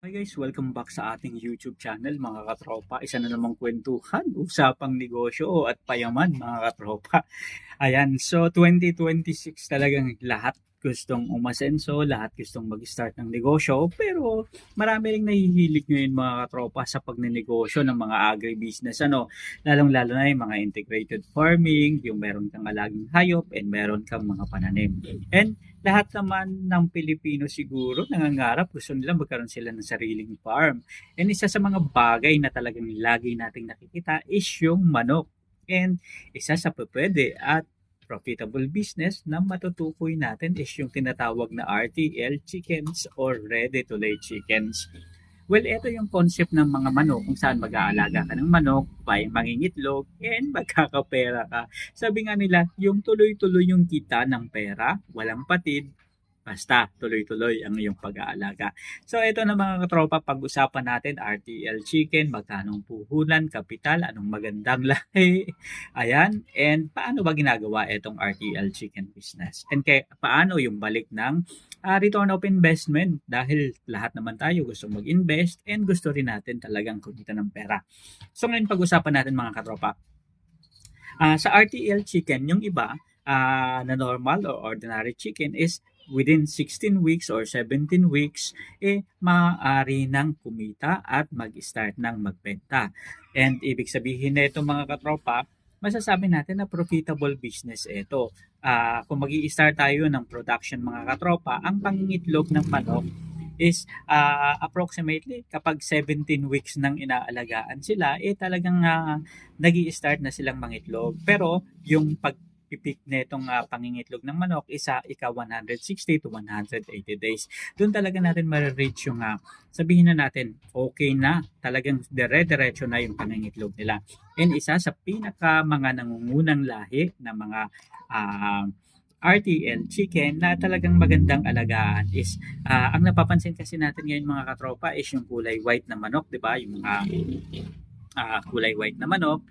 Hi guys, welcome back sa ating YouTube channel mga katropa. Isa na namang kwentuhan, usapang negosyo at payaman mga katropa. Ayan, so 2026 talagang lahat gustong umasenso, lahat gustong mag-start ng negosyo, pero marami ring nahihilig ngayon mga katropa sa pagnenegosyo ng mga agribusiness, lalong-lalo na yung mga integrated farming, yung meron kang alagang hayop, and meron kang mga pananim. And lahat naman ng Pilipino siguro nangangarap, gusto nila magkaroon sila ng sariling farm. And isa sa mga bagay na talagang lagi nating nakikita is yung manok. And isa sa pwede at profitable business na matutukoy natin is yung tinatawag na RTL chickens or ready-to-lay chickens. Well, ito yung concept ng mga manok kung saan mag-aalaga ka ng manok, mangingitlog, and magkakapera ka. Sabi nga nila, yung tuloy-tuloy yung kita ng pera, walang patid, basta tuloy-tuloy ang iyong pag-aalaga. So ito na mga katropa, pag-usapan natin RTL chicken, magkano ang puhunan, kapital, anong magandang lahi. Ayan, and paano ba ginagawa itong RTL chicken business? And paano yung balik ng return of investment dahil lahat naman tayo gusto mag-invest and gusto rin natin talagang kumita ng pera. So ngayon pag-usapan natin mga katropa, sa RTL chicken, yung iba na normal or ordinary chicken is within 16 weeks or 17 weeks, maaari nang kumita at mag-start ng magbenta. And ibig sabihin na ito mga katropa, masasabi natin na profitable business ito. Kung mag-i-start tayo ng production mga katropa, ang pangingitlog ng manok is approximately kapag 17 weeks nang inaalagaan sila, talagang nag-i-start na silang mangitlog. Pero yung pagpipik netong pangingitlog ng manok isa ika 160 to 180 days. Doon talaga natin ma-reach yung sabihin na natin okay na, talagang dire-diretso na yung pangingitlog nila. And isa sa pinaka mga nangungunang lahi ng mga RTL chicken na talagang magandang alagaan is ang napapansin kasi natin ngayon mga katropa is yung kulay white na manok, 'di ba? Yung mga kulay white na manok.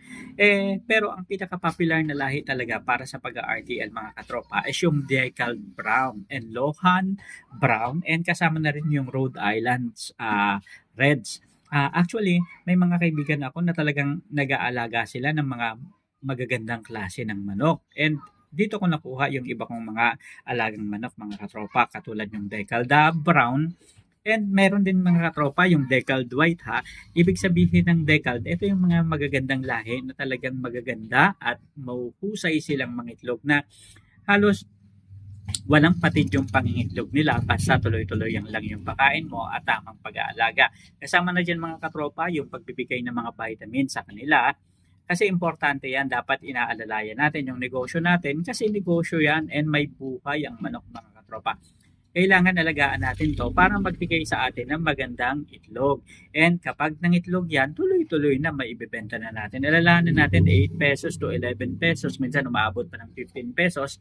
Pero ang pinaka-popular na lahi talaga para sa pag-RTL mga katropa is yung Decal Brown and Lohan Brown and kasama na rin yung Rhode Island Reds. Actually, may mga kaibigan ako na talagang nag-aalaga sila ng mga magagandang klase ng manok. And dito ko nakuha yung iba kong mga alagang manok mga katropa katulad yung Decal Brown. And meron din mga katropa yung Decaled White Ibig sabihin ng Decaled, ito yung mga magagandang lahi na talagang magaganda at mahuhusay silang mangitlog na halos walang patid yung pangingitlog nila basta tuloy-tuloy lang yung pakain mo at tamang pag-aalaga. Kasama na dyan mga katropa yung pagbibigay ng mga vitamins sa kanila kasi importante yan, dapat inaalalayan natin yung negosyo natin kasi negosyo yan and may buhay ang manok mga katropa. Kailangan alagaan natin to para magbigay sa atin ng magandang itlog. And kapag nangitlog yan, tuloy-tuloy na maibibenta na natin. Alalahanin natin 8 pesos to 11 pesos, minsan umaabot pa ng 15 pesos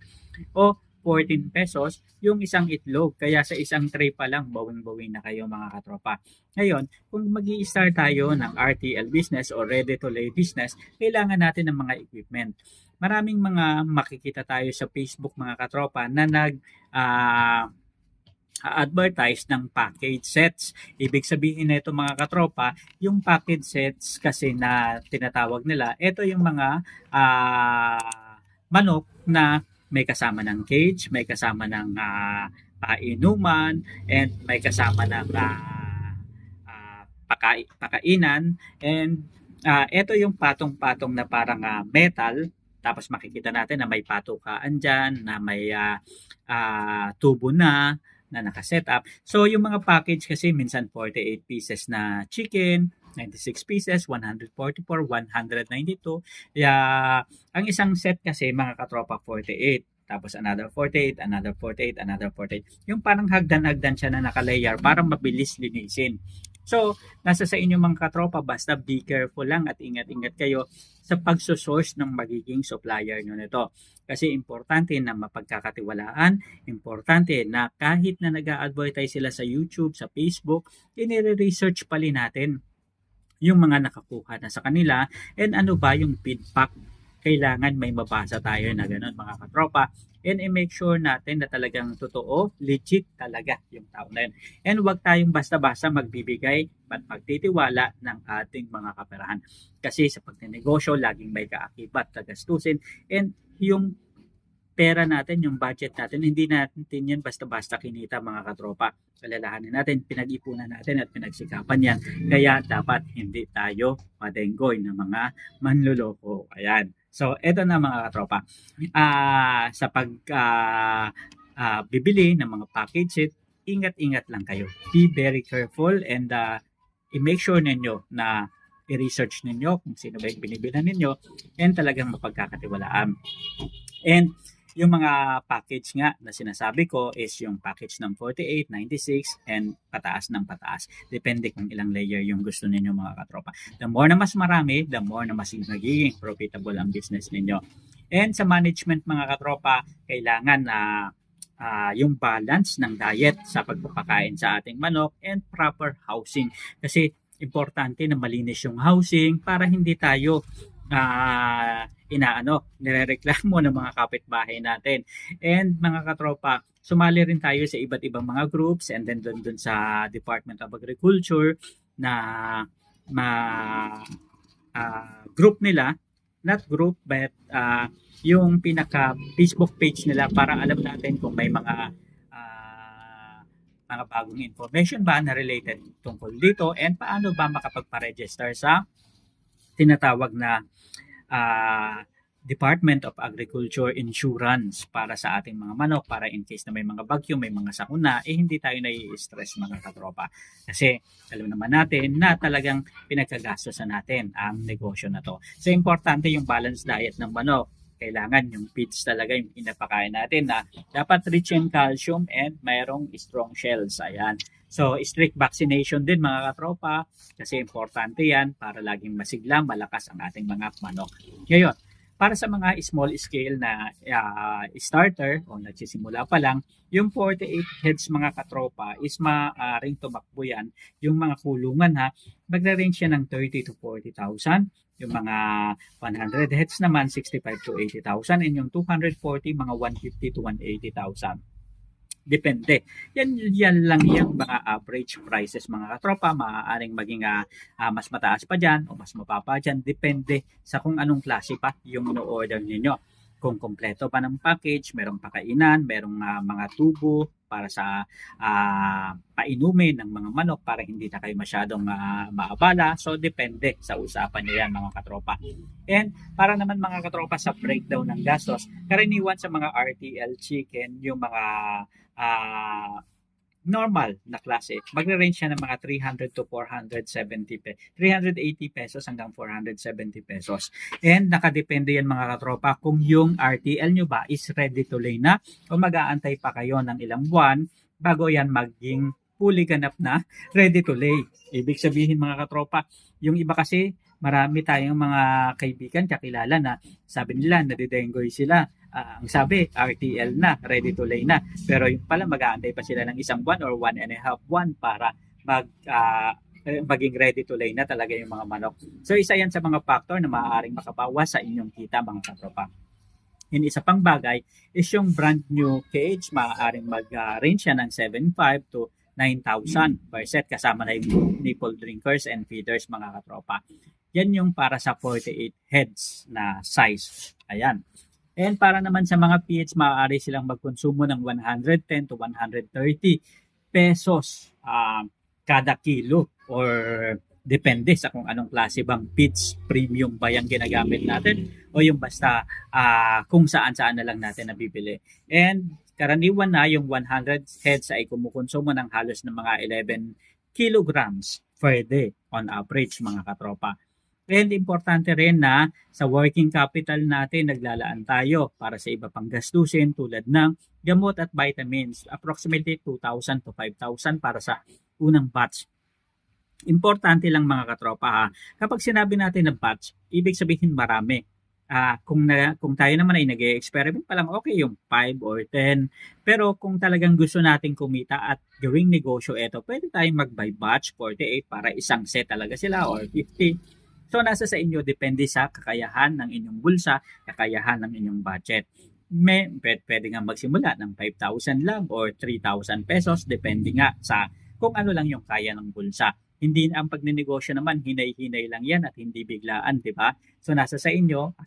o 14 pesos yung isang itlog. Kaya sa isang tray pa lang, bawing-bawing na kayo mga katropa. Ngayon, kung mag-i-start tayo ng RTL business or ready-to-lay business, kailangan natin ng mga equipment. Maraming mga makikita tayo sa Facebook mga katropa na advertise ng package sets. Ibig sabihin nito mga katropa, yung package sets kasi na tinatawag nila, ito yung mga manok na may kasama ng cage, may kasama ng painuman, and may kasama ng pakainan, and ito yung patong-patong na parang metal, tapos makikita natin na may patukaan dyan, na may tubo na nakaset up. So, yung mga package kasi minsan 48 pieces na chicken, 96 pieces, 144, 192. Ang isang set kasi mga katropa 48. Tapos another 48, another 48, another 48. Yung parang hagdan-hagdan siya na nakalayer para mabilis linisin. So, nasa sa inyo mga katropa, basta be careful lang at ingat-ingat kayo sa pagsosource ng magiging supplier nyo nito. Kasi importante na mapagkakatiwalaan, importante na kahit na nag-a-advertise sila sa YouTube, sa Facebook, inire-research pali natin yung mga nakakuha na sa kanila and ano ba yung feedback kailangan may mabasa tayo na ganun mga katropa. And i-make sure natin na talagang totoo, legit talaga yung tao na yun. And huwag tayong basta-basta magbibigay at magtitiwala ng ating mga kaperahan. Kasi sa pagnenegosyo, laging may kaakibat, kagastusin. And yung pera natin, yung budget natin, hindi natin yan basta-basta kinita mga katropa. Alalahanin natin, pinag-ipunan natin at pinagsikapan yan. Kaya dapat hindi tayo madenggoy ng mga manluloko. Ayan. So, eto na mga katropa. Sa bibili ng mga package, ingat-ingat lang kayo. Be very careful and i-make sure ninyo na i-research ninyo kung sino ba yung binibilan ninyo and talagang mapagkakatiwalaan. And yung mga package nga na sinasabi ko is yung package ng 48, 96, and pataas ng pataas. Depende kung ilang layer yung gusto ninyo mga katropa. The more na mas marami, the more na mas magiging profitable ang business ninyo. And sa management mga katropa, kailangan na yung balance ng diet sa pagpapakain sa ating manok and proper housing. Kasi importante na malinis yung housing para hindi tayo nirereklamo ng mga kapitbahay natin. And mga katropa, sumali rin tayo sa iba't ibang mga groups and then dun sa Department of Agriculture na group nila, not group but yung pinaka Facebook page nila para alam natin kung may mga bagong information ba na related tungkol dito and paano ba makapagpa-register sa tinatawag na Department of Agriculture Insurance para sa ating mga manok, para in case na may mga bagyo, may mga sakuna, hindi tayo nai-stress mga katropa. Kasi alam naman natin na talagang pinagkagastosan natin ang negosyo na to. So importante yung balanced diet ng manok. Kailangan yung feeds talaga yung pinapakain natin na dapat rich in calcium and mayroong strong shells. Ayan. So, strict vaccination din mga katropa kasi importante yan para laging masigla, malakas ang ating mga manok. Ngayon, para sa mga small scale na starter o nagsisimula pa lang, yung 48 heads mga katropa is maaaring tumakbo yan. Yung mga kulungan magre-range yan ng 30 to 40,000. Yung mga 100 heads naman, 65 to 80,000. And yung 240, mga 150 to 180,000. Depende. Yan lang yung mga average prices mga katropa. Maaaring maging mas mataas pa dyan o mas mapapa dyan. Depende sa kung anong klase pa yung no-order ninyo. Kung kompleto pa ng package, merong pakainan, merong mga tubo para sa painumin ng mga manok para hindi na kayo masyadong maabala. So, depende sa usapan nyo yan mga katropa. And para naman mga katropa sa breakdown ng gastos, karaniwan sa mga RTL chicken, yung mga normal na klase, magre-range siya ng mga 300 to 470 380 pesos hanggang 470 pesos. And nakadepende yan mga katropa kung yung RTL nyo ba is ready to lay na o mag-aantay pa kayo ng ilang buwan bago yan maging fully ganap na ready to lay. Ibig sabihin mga katropa, yung iba kasi marami tayong mga kaibigan, kakilala na sabi nila nadidenggoy sila. Ang sabi, RTL na, ready to lay na. Pero yung pala mag-aantay pa sila ng isang buwan or 1.5 buwan para maging ready to lay na talaga yung mga manok. So isa yan sa mga factor na maaaring makabawas sa inyong kita mga katropa. And isa pang bagay is yung brand new cage, maaaring mag-range yan ng 7,500 to 9,000 per set kasama na yung nipple drinkers and feeders mga katropa. Yan yung para sa 48 heads na size. Ayan. And para naman sa mga PH, maaari silang magkonsumo ng 110 to 130 pesos kada kilo or depende sa kung anong klase bang feeds, premium ba yung ginagamit natin o yung basta kung saan-saan na lang natin nabibili. And karaniwan na yung 100 heads ay kumukonsumo ng halos ng mga 11 kilograms per day on average mga katropa. And importante rin na sa working capital natin naglalaan tayo para sa iba pang gastusin tulad ng gamot at vitamins. Approximately 2,000 to 5,000 para sa unang batch. Importante lang mga katropa kapag sinabi natin na batch, ibig sabihin marami. Kung tayo naman ay nag-experiment pa lang, okay yung 5 or 10. Pero kung talagang gusto nating kumita at gawing negosyo ito, pwede tayong mag-buy batch 48 para isang set talaga sila or 50. So nasa sa inyo, depende sa kakayahan ng inyong bulsa, kakayahan ng inyong budget. Pwede nga magsimula ng 5,000 lang or 3,000 pesos, depende nga sa kung ano lang yung kaya ng bulsa. Hindi ang pagnenegosyo naman, hinay-hinay lang yan at hindi biglaan, di ba? So nasa sa inyo,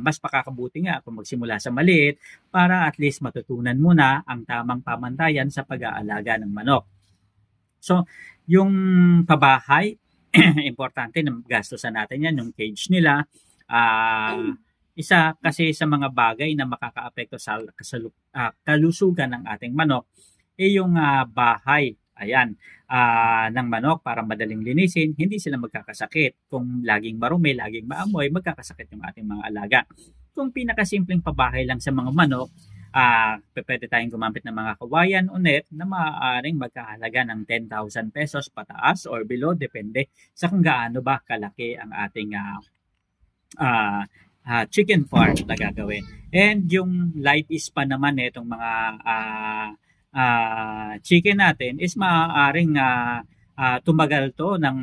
mas pakakabuti nga kung magsimula sa maliit para at least matutunan muna ang tamang pamantayan sa pag-aalaga ng manok. So, yung pabahay, importante na gastusan natin yan, yung cage nila. Isa kasi sa mga bagay na makakaapekto sa kalusugan ng ating manok, yung bahay, ayan, ng manok para madaling linisin, hindi sila magkakasakit. Kung laging marumi, laging maamoy, magkakasakit yung ating mga alaga. Kung pinakasimpleng pabahay lang sa mga manok, pwede tayong gumamit ng mga kawayan o net na maaaring magkahalaga ng 10,000 pesos pataas or below, depende sa kung gaano ba kalaki ang ating chicken farm na gagawin. And yung light is pa naman itong mga chicken natin is maaaring tumagal to ng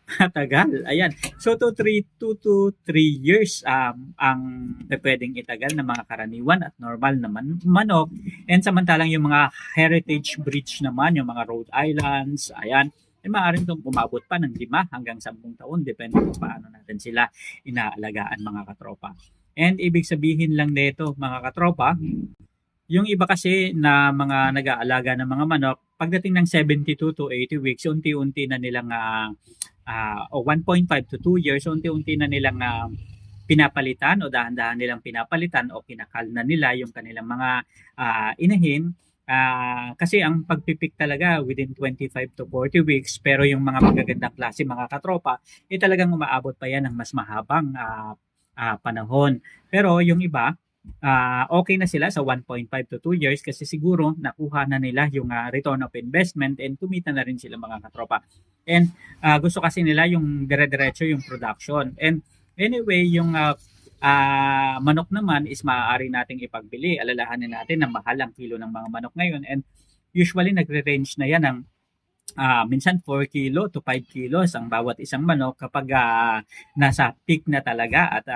matagal. Ayan. So, 2 to 3 years ang pwedeng itagal ng mga karaniwan at normal na manok. And samantalang yung mga heritage breeds naman, yung mga Rhode Islands, ayan, ay maaaring umabot pa ng 5 hanggang 10 taon, depende kung paano natin sila inaalagaan, mga katropa. And ibig sabihin lang nito, mga katropa, yung iba kasi na mga nag-aalaga ng mga manok, pagdating ng 72 to 80 weeks, unti-unti na nilang o 1.5 to 2 years, unti-unti na nilang pinapalitan o dahan-dahan nilang pinapalitan o kinakal na nila yung kanilang mga inahin. Kasi ang pagpipik talaga within 25 to 40 weeks, pero yung mga magagandang klase, mga katropa, talagang umaabot pa yan ng mas mahabang panahon. Pero yung iba, okay na sila sa 1.5 to 2 years kasi siguro nakuha na nila yung return of investment and kumita na rin sila, mga katropa. And gusto kasi nila yung dire-diretso yung production. And anyway, yung manok naman is maaari nating ipagbili. Alalahanin natin na mahal ang kilo ng mga manok ngayon, and usually nagre-range na yan ng minsan 4 kilo to 5 kilos ang bawat isang manok kapag nasa peak na talaga at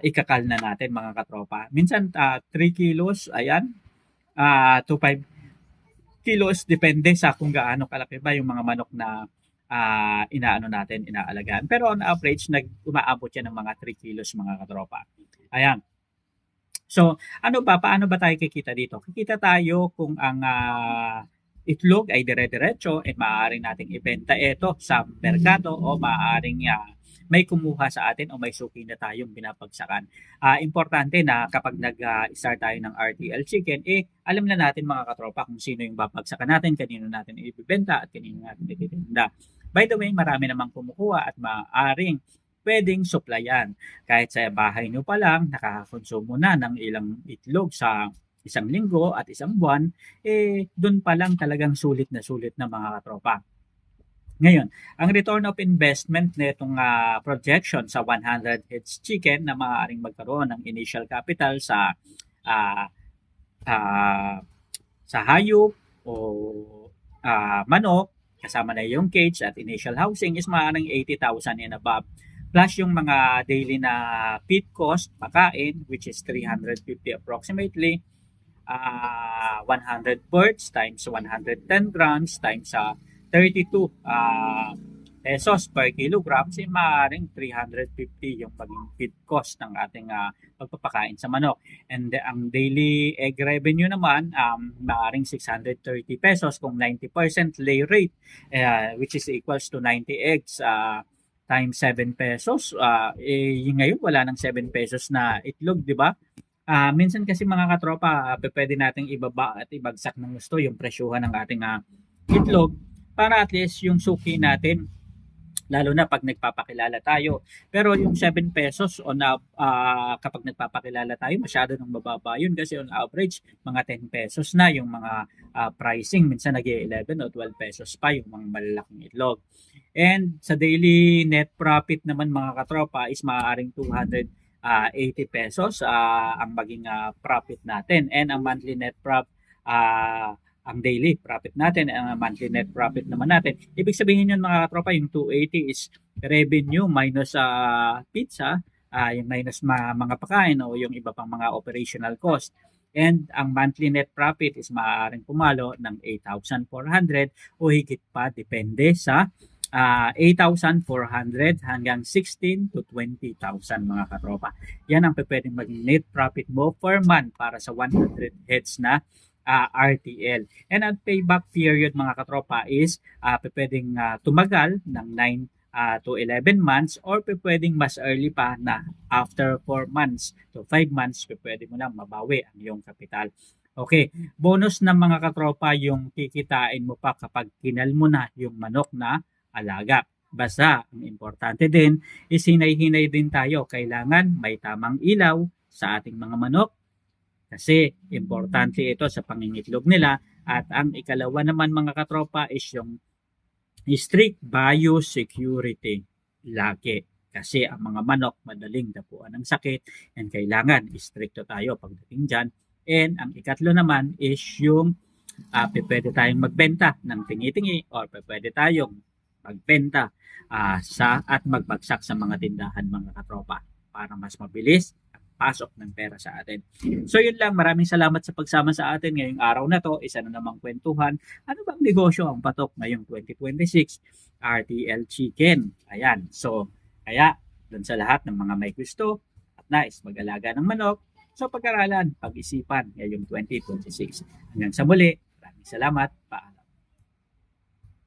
ikakal na natin, mga katropa. Minsan 3 kilos, ayan, to 5 kilos, depende sa kung gaano kalaki ba yung mga manok na inaalagaan. Pero on average, umaabot yan ng mga 3 kilos, mga katropa. Ayan. So, paano ba tayo kikita dito? Kikita tayo kung ang itlog ay dire-diretso, maaaring nating ibenta ito sa merkado o maaaring may kumuha sa atin o may suki na tayong binapagsakan. Importante na kapag nag-start tayo ng RTL Chicken, alam na natin, mga katropa, kung sino yung babagsakan natin, kanino natin ibibenta at kanino natin ibibenta. By the way, marami namang kumukuha at maaaring pwedeng supplyan. Kahit sa bahay nyo pa lang, nakakakonsumo na ng ilang itlog sa isang linggo at isang buwan, dun pa lang talagang sulit na mga katropa. Ngayon, ang return of investment nitong projection sa 100 heads chicken na maaaring magkaroon ng initial capital sa hayop o manok, kasama na yung cage at initial housing, is maaaring 80,000 and above. Plus yung mga daily na feed cost, pakain, which is 350 approximately, 100 birds times 110 grams times 32 pesos per kilogram, maaaring 350 yung maging feed cost ng ating pagpapakain sa manok. And ang daily egg revenue naman, maaaring 630 pesos kung 90% lay rate, which is equals to 90 eggs times 7 pesos. Ngayon wala nang 7 pesos na itlog, di ba? Minsan kasi, mga katropa, pwede nating ibaba at ibagsak ng gusto yung presyuhan ng ating itlog para at least yung suki natin, lalo na pag nagpapakilala tayo. Pero yung 7 pesos kapag nagpapakilala tayo, masyado nang mababa yun kasi on average, mga 10 pesos na yung mga pricing. Minsan nag-11 o 12 pesos pa yung mga malalaking itlog. And sa daily net profit naman, mga katropa, is maaaring 280 pesos ang maging profit natin. And ang monthly net profit ang daily profit natin, ang monthly net profit naman natin. Ibig sabihin yun mga katropa, yung 280 is revenue minus pizza, yung minus mga pagkain o yung iba pang mga operational cost. And ang monthly net profit is maaaring pumalo ng 8,400 o higit pa, depende sa 8,400 hanggang 16 to 20,000 mga katropa. Yan ang pwedeng maging net profit mo per month para sa 100 heads na RTL. And ang payback period mga katropa is pwedeng tumagal ng 9 to 11 months or pwedeng mas early pa na after 4 months to 5 months pwede mo lang mabawi ang iyong kapital. Okay, bonus ng mga katropa yung kikitain mo pa kapag kinal mo na yung manok na alaga. Basta, ang importante din is hinay-hinay din tayo. Kailangan may tamang ilaw sa ating mga manok kasi importante ito sa pangingitlog nila. At ang ikalawa naman mga katropa is yung strict biosecurity lagi. Kasi ang mga manok madaling dapuan ng sakit and kailangan stricto tayo pagdating dyan. And ang ikatlo naman is yung pwede tayong magbenta ng tingi-tingi or pwede tayong magbenta at magbagsak sa mga tindahan mga katropa para mas mabilis pasok ng pera sa atin. So yun lang, maraming salamat sa pagsama sa atin ngayong araw na to. Isa na namang kwentuhan. Ano bang negosyo ang patok ngayong 2026? RTL Chicken. Ayan. So, kaya dun sa lahat ng mga may gusto at nais mag-alaga ng manok, so pag-aralan, pag-isipan ngayong 2026. Hanggang sa muli, maraming salamat. Paalam.